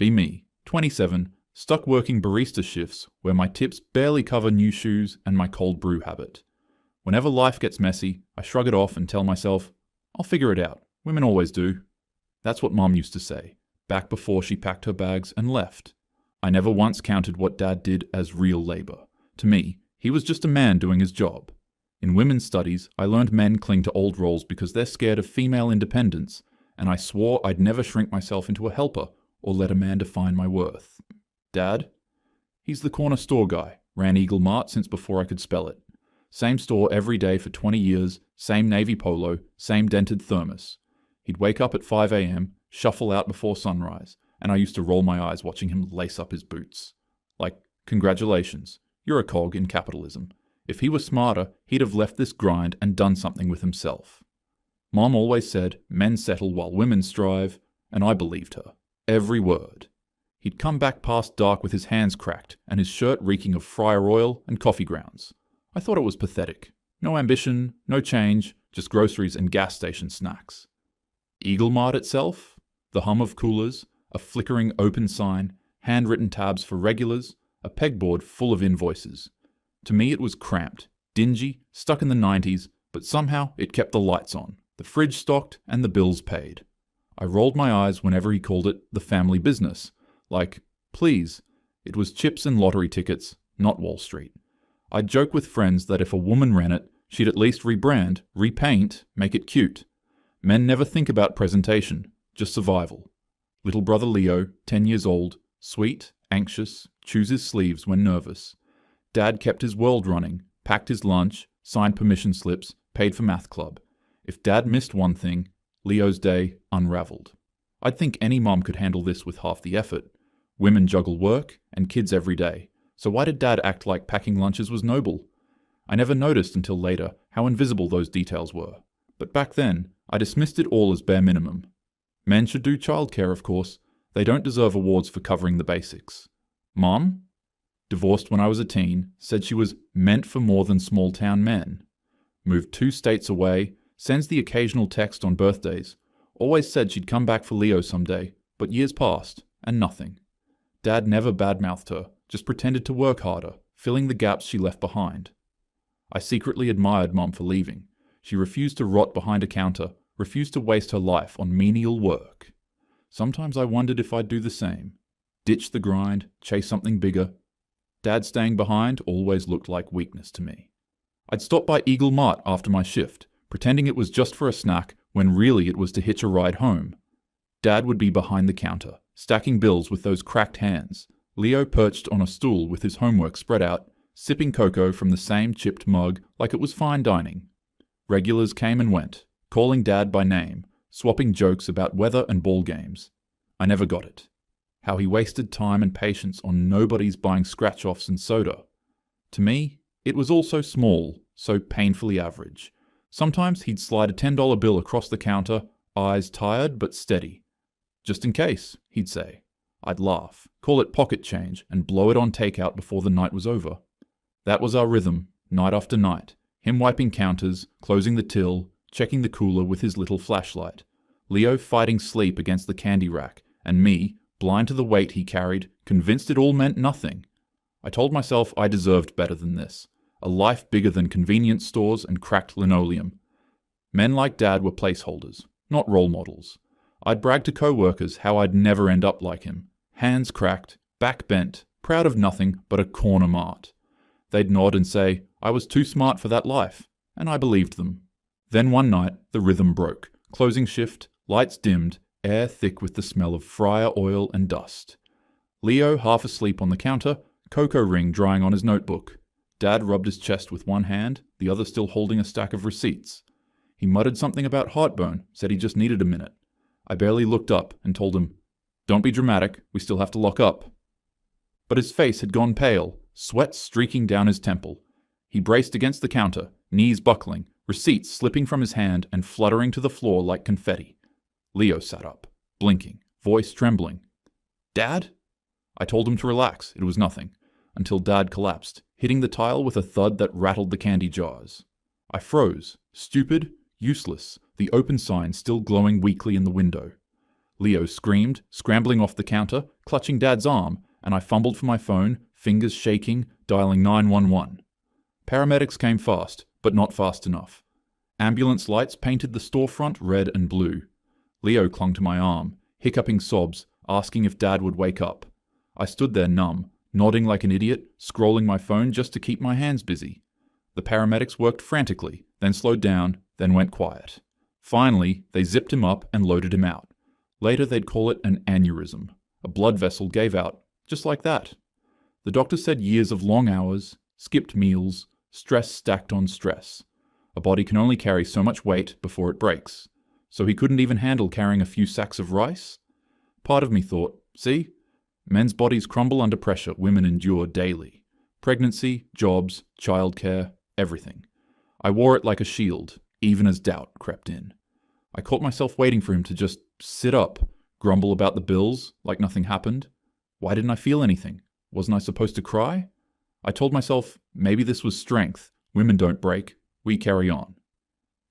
Be me, 27, stuck working barista shifts where my tips barely cover new shoes and my cold brew habit. Whenever life gets messy, I shrug it off and tell myself, I'll figure it out. Women always do. That's what Mum used to say, back before she packed her bags and left. I never once counted what Dad did as real labor. To me, he was just a man doing his job. In women's studies, I learned men cling to old roles because they're scared of female independence, and I swore I'd never shrink myself into a helper or let a man define my worth. Dad? He's the corner store guy, ran Eagle Mart since before I could spell it. Same store every day for 20 years, same navy polo, same dented thermos. He'd wake up at 5 a.m., shuffle out before sunrise, and I used to roll my eyes watching him lace up his boots. Like, congratulations, you're a cog in capitalism. If he was smarter, he'd have left this grind and done something with himself. Mom always said, men settle while women strive, and I believed her. Every word. He'd come back past dark with his hands cracked and his shirt reeking of fryer oil and coffee grounds. I thought it was pathetic. No ambition, no change, just groceries and gas station snacks. Eagle Mart itself? The hum of coolers, a flickering open sign, handwritten tabs for regulars, a pegboard full of invoices. To me it was cramped, dingy, stuck in the 90s, but somehow it kept the lights on, the fridge stocked, and the bills paid. I rolled my eyes whenever he called it the family business. Like, please, it was chips and lottery tickets, not Wall Street. I'd joke with friends that if a woman ran it, she'd at least rebrand, repaint, make it cute. Men never think about presentation, just survival. Little brother Leo, 10 years old, sweet, anxious, chews his sleeves when nervous. Dad kept his world running, packed his lunch, signed permission slips, paid for math club. If Dad missed one thing, Leo's day unraveled. I'd think any mom could handle this with half the effort. Women juggle work and kids every day. So why did Dad act like packing lunches was noble? I never noticed until later how invisible those details were. But back then, I dismissed it all as bare minimum. Men should do childcare, of course. They don't deserve awards for covering the basics. Mom? Divorced when I was a teen, said she was meant for more than small-town men. Moved 2 states away, sends the occasional text on birthdays. Always said she'd come back for Leo someday, but years passed, and nothing. Dad never badmouthed her, just pretended to work harder, filling the gaps she left behind. I secretly admired Mom for leaving. She refused to rot behind a counter, refused to waste her life on menial work. Sometimes I wondered if I'd do the same. Ditch the grind, chase something bigger. Dad staying behind always looked like weakness to me. I'd stop by Eagle Mart after my shift, pretending it was just for a snack when really it was to hitch a ride home. Dad would be behind the counter, stacking bills with those cracked hands. Leo perched on a stool with his homework spread out, sipping cocoa from the same chipped mug like it was fine dining. Regulars came and went, calling Dad by name, swapping jokes about weather and ball games. I never got it. How he wasted time and patience on nobodies buying scratch-offs and soda. To me, it was all so small, so painfully average. Sometimes he'd slide a $10 bill across the counter, eyes tired but steady. Just in case, he'd say. I'd laugh, call it pocket change, and blow it on takeout before the night was over. That was our rhythm, night after night. Him wiping counters, closing the till, checking the cooler with his little flashlight. Leo fighting sleep against the candy rack, and me, blind to the weight he carried, convinced it all meant nothing. I told myself I deserved better than this. A life bigger than convenience stores and cracked linoleum. Men like Dad were placeholders, not role models. I'd brag to co-workers how I'd never end up like him. Hands cracked, back bent, proud of nothing but a corner mart. They'd nod and say, I was too smart for that life, and I believed them. Then one night, the rhythm broke. Closing shift, lights dimmed, air thick with the smell of fryer oil and dust. Leo half asleep on the counter, cocoa ring drying on his notebook. Dad rubbed his chest with one hand, the other still holding a stack of receipts. He muttered something about heartburn, said he just needed a minute. I barely looked up and told him, Don't be dramatic, we still have to lock up. But his face had gone pale, sweat streaking down his temple. He braced against the counter, knees buckling, receipts slipping from his hand and fluttering to the floor like confetti. Leo sat up, blinking, voice trembling. Dad? I told him to relax, it was nothing, until Dad collapsed, hitting the tile with a thud that rattled the candy jars. I froze, stupid, useless, the open sign still glowing weakly in the window. Leo screamed, scrambling off the counter, clutching Dad's arm, and I fumbled for my phone, fingers shaking, dialing 911. Paramedics came fast, but not fast enough. Ambulance lights painted the storefront red and blue. Leo clung to my arm, hiccuping sobs, asking if Dad would wake up. I stood there numb, nodding like an idiot, scrolling my phone just to keep my hands busy. The paramedics worked frantically, then slowed down, then went quiet. Finally, they zipped him up and loaded him out. Later they'd call it an aneurysm. A blood vessel gave out, just like that. The doctor said years of long hours, skipped meals, stress stacked on stress. A body can only carry so much weight before it breaks. So he couldn't even handle carrying a few sacks of rice? Part of me thought, see? Men's bodies crumble under pressure women endure daily. Pregnancy, jobs, childcare, everything. I wore it like a shield, even as doubt crept in. I caught myself waiting for him to just sit up, grumble about the bills, like nothing happened. Why didn't I feel anything? Wasn't I supposed to cry? I told myself, maybe this was strength. Women don't break. We carry on.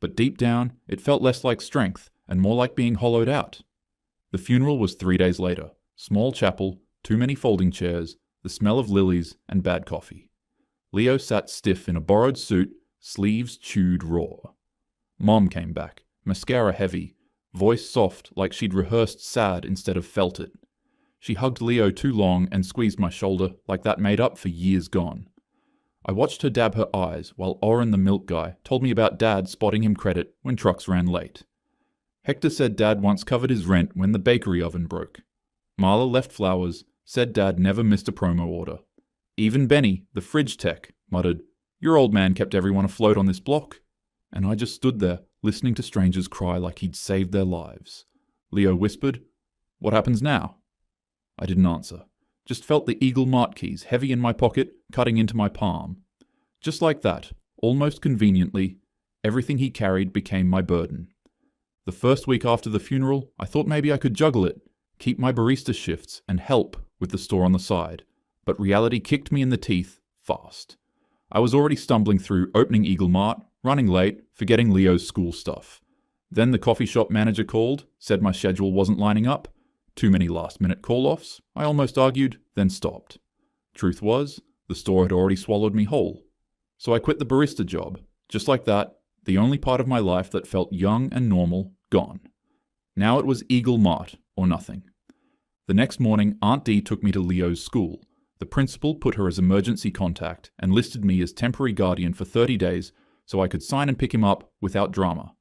But deep down, it felt less like strength and more like being hollowed out. The funeral was 3 days later. Small chapel, too many folding chairs, the smell of lilies, and bad coffee. Leo sat stiff in a borrowed suit, sleeves chewed raw. Mom came back, mascara heavy, voice soft like she'd rehearsed sad instead of felt it. She hugged Leo too long and squeezed my shoulder like that made up for years gone. I watched her dab her eyes while Oren the milk guy told me about Dad spotting him credit when trucks ran late. Hector said Dad once covered his rent when the bakery oven broke. Marla left flowers, said Dad never missed a promo order. Even Benny, the fridge tech, muttered, "Your old man kept everyone afloat on this block." And I just stood there, listening to strangers cry like he'd saved their lives. Leo whispered, "What happens now?" I didn't answer. Just felt the Eagle Mart keys heavy in my pocket, cutting into my palm. Just like that, almost conveniently, everything he carried became my burden. The first week after the funeral, I thought maybe I could juggle it, keep my barista shifts, and help with the store on the side. But reality kicked me in the teeth fast. I was already stumbling through opening Eagle Mart, running late, forgetting Leo's school stuff. Then the coffee shop manager called, said my schedule wasn't lining up. Too many last-minute call-offs, I almost argued, then stopped. Truth was, the store had already swallowed me whole. So I quit the barista job. Just like that, the only part of my life that felt young and normal, gone. Now it was Eagle Mart, or nothing. The next morning, Aunt Dee took me to Leo's school. The principal put her as emergency contact and listed me as temporary guardian for 30 days so I could sign and pick him up without drama.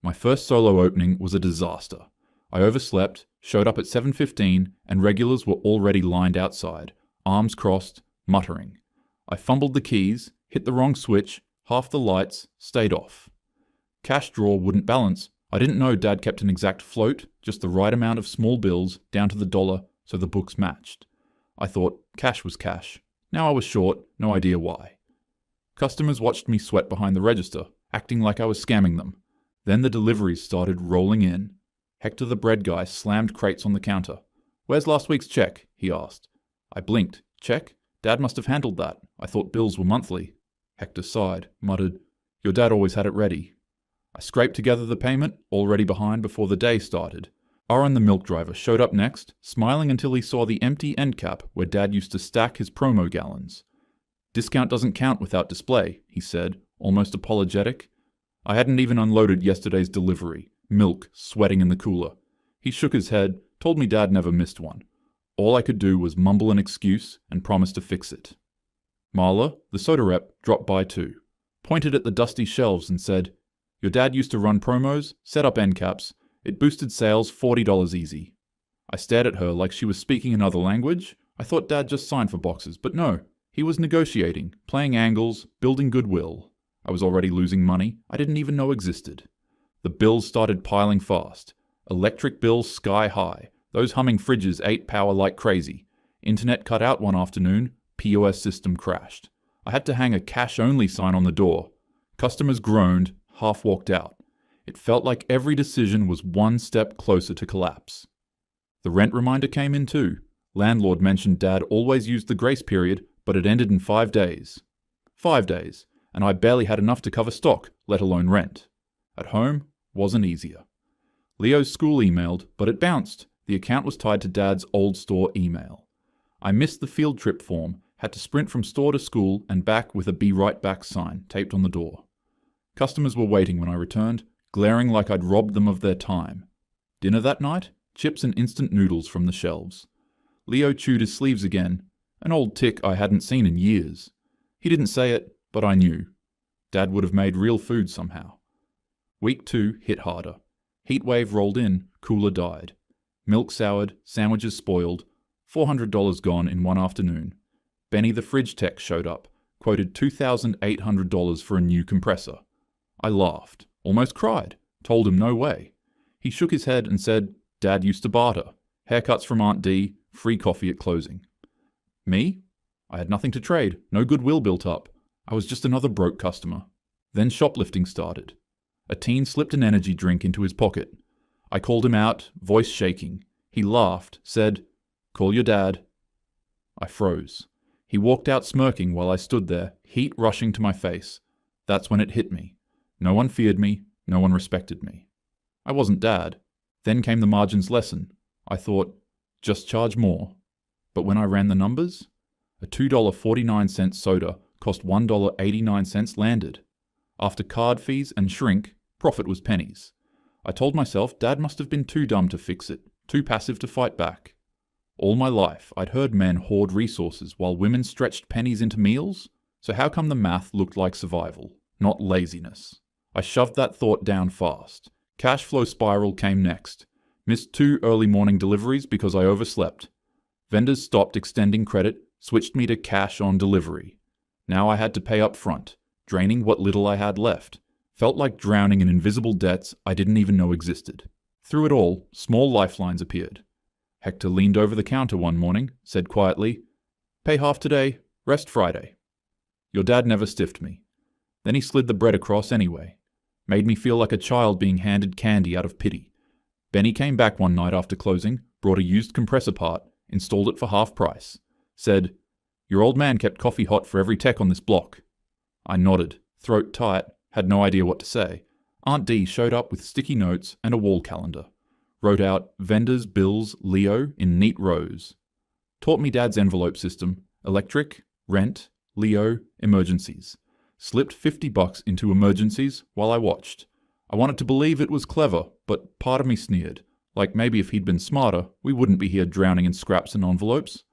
My first solo opening was a disaster. I overslept, showed up at 7:15, and regulars were already lined outside, arms crossed, muttering. I fumbled the keys, hit the wrong switch, half the lights, stayed off. Cash drawer wouldn't balance. I didn't know Dad kept an exact float, just the right amount of small bills, down to the dollar, so the books matched. I thought cash was cash. Now I was short, no idea why. Customers watched me sweat behind the register, acting like I was scamming them. Then the deliveries started rolling in. Hector the bread guy slammed crates on the counter. "Where's last week's check?" he asked. I blinked. "Check? Dad must have handled that. I thought bills were monthly." Hector sighed, muttered, "Your dad always had it ready." I scraped together the payment, already behind before the day started. Oren the milk driver showed up next, smiling until he saw the empty end cap where Dad used to stack his promo gallons. "Discount doesn't count without display," he said, almost apologetic. I hadn't even unloaded yesterday's delivery. Milk sweating in the cooler. He shook his head, told me Dad never missed one. All I could do was mumble an excuse and promise to fix it. Marla, the soda rep, dropped by too, pointed at the dusty shelves and said, "Your dad used to run promos, set up end caps. It boosted sales $40 easy." I stared at her like she was speaking another language. I thought Dad just signed for boxes, but no. He was negotiating, playing angles, building goodwill. I was already losing money I didn't even know existed. The bills started piling fast. Electric bills sky high. Those humming fridges ate power like crazy. Internet cut out one afternoon. POS system crashed. I had to hang a cash-only sign on the door. Customers groaned, half walked out. It felt like every decision was one step closer to collapse. The rent reminder came in too. Landlord mentioned Dad always used the grace period, but it ended in 5 days. 5 days, and I barely had enough to cover stock, let alone rent. At home, wasn't easier. Leo's school emailed, but it bounced. The account was tied to Dad's old store email. I missed the field trip form, had to sprint from store to school and back with a "Be Right Back" sign taped on the door. Customers were waiting when I returned, glaring like I'd robbed them of their time. Dinner that night? Chips and instant noodles from the shelves. Leo chewed his sleeves again, an old tic I hadn't seen in years. He didn't say it, but I knew. Dad would have made real food somehow. Week 2 hit harder. Heatwave rolled in, cooler died. Milk soured, sandwiches spoiled, $400 gone in one afternoon. Benny the fridge tech showed up, quoted $2,800 for a new compressor. I laughed, almost cried, told him no way. He shook his head and said, Dad used to barter. Haircuts from Aunt D, free coffee at closing. Me? I had nothing to trade, no goodwill built up. I was just another broke customer. Then shoplifting started. A teen slipped an energy drink into his pocket. I called him out, voice shaking. He laughed, said, "Call your dad." I froze. He walked out smirking while I stood there, heat rushing to my face. That's when it hit me. No one feared me, no one respected me. I wasn't Dad. Then came the margins lesson. I thought, just charge more. But when I ran the numbers, a $2.49 soda cost $1.89 landed. After card fees and shrink, profit was pennies. I told myself Dad must have been too dumb to fix it, too passive to fight back. All my life, I'd heard men hoard resources while women stretched pennies into meals, so how come the math looked like survival, not laziness? I shoved that thought down fast. Cash flow spiral came next. Missed 2 early morning deliveries because I overslept. Vendors stopped extending credit, switched me to cash on delivery. Now I had to pay up front, draining what little I had left. Felt like drowning in invisible debts I didn't even know existed. Through it all, small lifelines appeared. Hector leaned over the counter one morning, said quietly, "Pay half today, rest Friday." Your dad never stiffed me. Then he slid the bread across anyway. Made me feel like a child being handed candy out of pity. Benny came back one night after closing, brought a used compressor part, installed it for half price. Said, "Your old man kept coffee hot for every tech on this block." I nodded, throat tight, had no idea what to say. Aunt D showed up with sticky notes and a wall calendar. Wrote out vendors, bills, Leo in neat rows. Taught me Dad's envelope system, electric, rent, Leo, emergencies. Slipped $50 into emergencies while I watched. I wanted to believe it was clever, but part of me sneered. Like maybe if he'd been smarter, we wouldn't be here drowning in scraps and envelopes.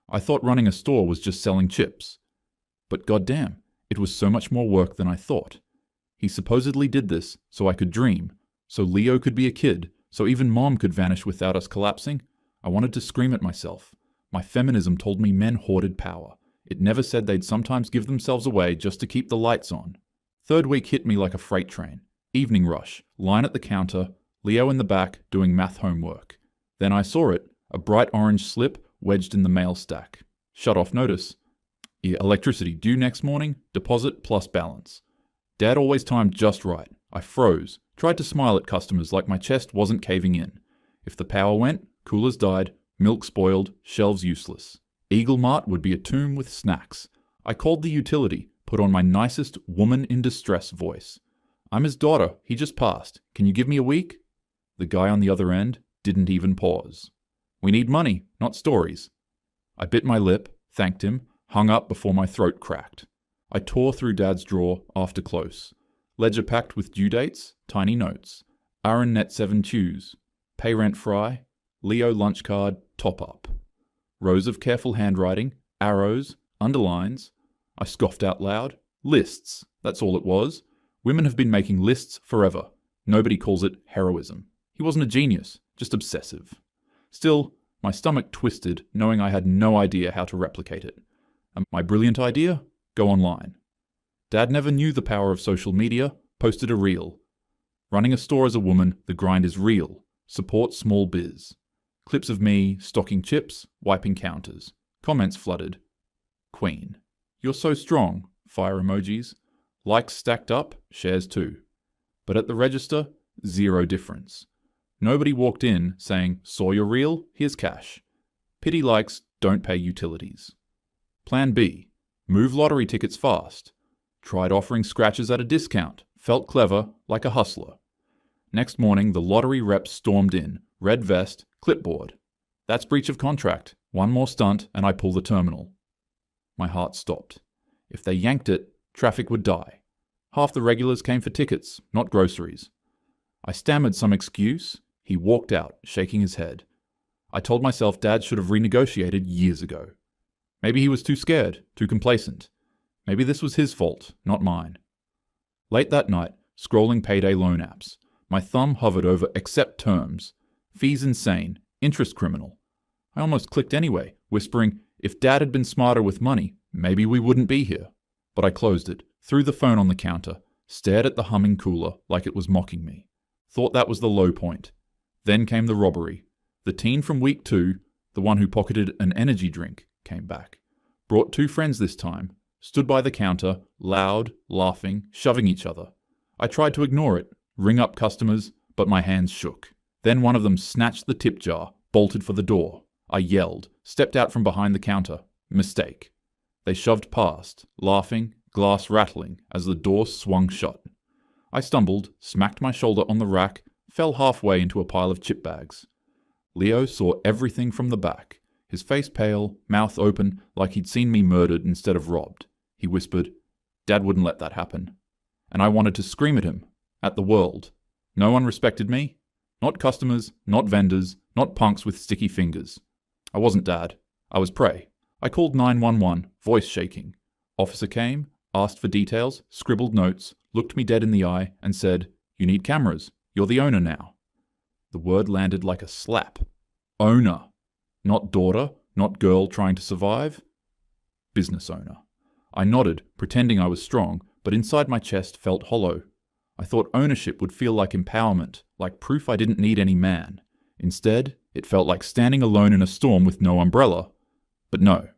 I thought running a store was just selling chips. But goddamn, it was so much more work than I thought. He supposedly did this so I could dream, so Leo could be a kid, so even Mom could vanish without us collapsing. I wanted to scream at myself. My feminism told me men hoarded power. It never said they'd sometimes give themselves away just to keep the lights on. Third week hit me like a freight train. Evening rush, line at the counter, Leo in the back doing math homework. Then I saw it, a bright orange slip wedged in the mail stack. Shut off notice. Electricity due next morning, deposit plus balance. Dad always timed just right. I froze, tried to smile at customers like my chest wasn't caving in. If the power went, coolers died, milk spoiled, shelves useless. Eagle Mart would be a tomb with snacks. I called the utility, put on my nicest woman in distress voice. "I'm his daughter, he just passed. Can you give me a week?" The guy on the other end didn't even pause. "We need money, not stories." I bit my lip, thanked him, hung up before my throat cracked. I tore through Dad's drawer after close. Ledger packed with due dates, tiny notes. Aaron net 7 chews. Pay rent fry. Leo lunch card, top up. Rows of careful handwriting, arrows, underlines. I scoffed out loud. Lists, that's all it was. Women have been making lists forever. Nobody calls it heroism. He wasn't a genius, just obsessive. Still, my stomach twisted, knowing I had no idea how to replicate it. And my brilliant idea? Go online. Dad never knew the power of social media, posted a reel. Running a store as a woman, the grind is real. Support small biz. Clips of me stocking chips, wiping counters. Comments flooded. Queen. You're so strong. Fire emojis. Likes stacked up, shares too. But at the register, zero difference. Nobody walked in saying, "Saw your reel, here's cash." Pity likes, don't pay utilities. Plan B. Move lottery tickets fast. Tried offering scratches at a discount. Felt clever, like a hustler. Next morning, the lottery rep stormed in, red vest, clipboard. That's breach of contract. One more stunt and I pull the terminal. My heart stopped. If they yanked it, traffic would die. Half the regulars came for tickets, not groceries. I stammered some excuse. He walked out, shaking his head. I told myself Dad should have renegotiated years ago. Maybe he was too scared, too complacent. Maybe this was his fault, not mine. Late that night, scrolling payday loan apps, my thumb hovered over accept terms. Fees insane, interest criminal. I almost clicked anyway, whispering, if Dad had been smarter with money, maybe we wouldn't be here. But I closed it, threw the phone on the counter, stared at the humming cooler like it was mocking me. Thought that was the low point. Then came the robbery. The teen from week 2, the one who pocketed an energy drink, came back. Brought 2 friends this time. Stood by the counter, loud, laughing, shoving each other. I tried to ignore it, ring up customers, but my hands shook. Then one of them snatched the tip jar, bolted for the door. I yelled, stepped out from behind the counter. Mistake. They shoved past, laughing, glass rattling, as the door swung shut. I stumbled, smacked my shoulder on the rack, fell halfway into a pile of chip bags. Leo saw everything from the back, his face pale, mouth open, like he'd seen me murdered instead of robbed. He whispered, Dad wouldn't let that happen. And I wanted to scream at him, at the world. No one respected me. Not customers, not vendors, not punks with sticky fingers. I wasn't Dad. I was prey. I called 911, voice shaking. Officer came, asked for details, scribbled notes, looked me dead in the eye, and said, You need cameras. You're the owner now. The word landed like a slap. Owner. Not daughter, not girl trying to survive. Business owner. I nodded, pretending I was strong, but inside my chest felt hollow. I thought ownership would feel like empowerment, like proof I didn't need any man. Instead, it felt like standing alone in a storm with no umbrella. But no.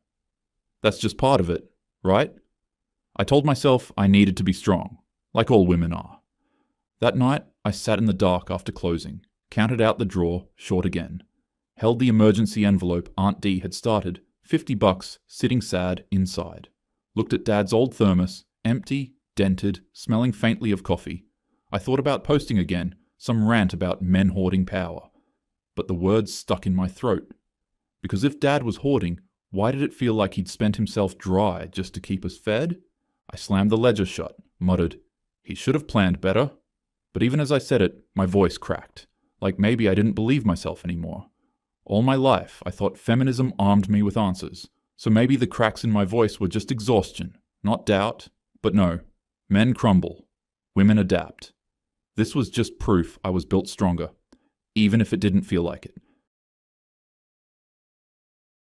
That's just part of it, right? I told myself I needed to be strong, like all women are. That night, I sat in the dark after closing, counted out the drawer, short again. Held the emergency envelope Aunt Dee had started, $50, sitting sad, inside. Looked at Dad's old thermos, empty, dented, smelling faintly of coffee. I thought about posting again, some rant about men hoarding power. But the words stuck in my throat. Because if Dad was hoarding, why did it feel like he'd spent himself dry just to keep us fed? I slammed the ledger shut, muttered, He should have planned better. But even as I said it, my voice cracked, like maybe I didn't believe myself anymore. All my life, I thought feminism armed me with answers, so maybe the cracks in my voice were just exhaustion, not doubt. But no, men crumble, women adapt. This was just proof I was built stronger, even if it didn't feel like it.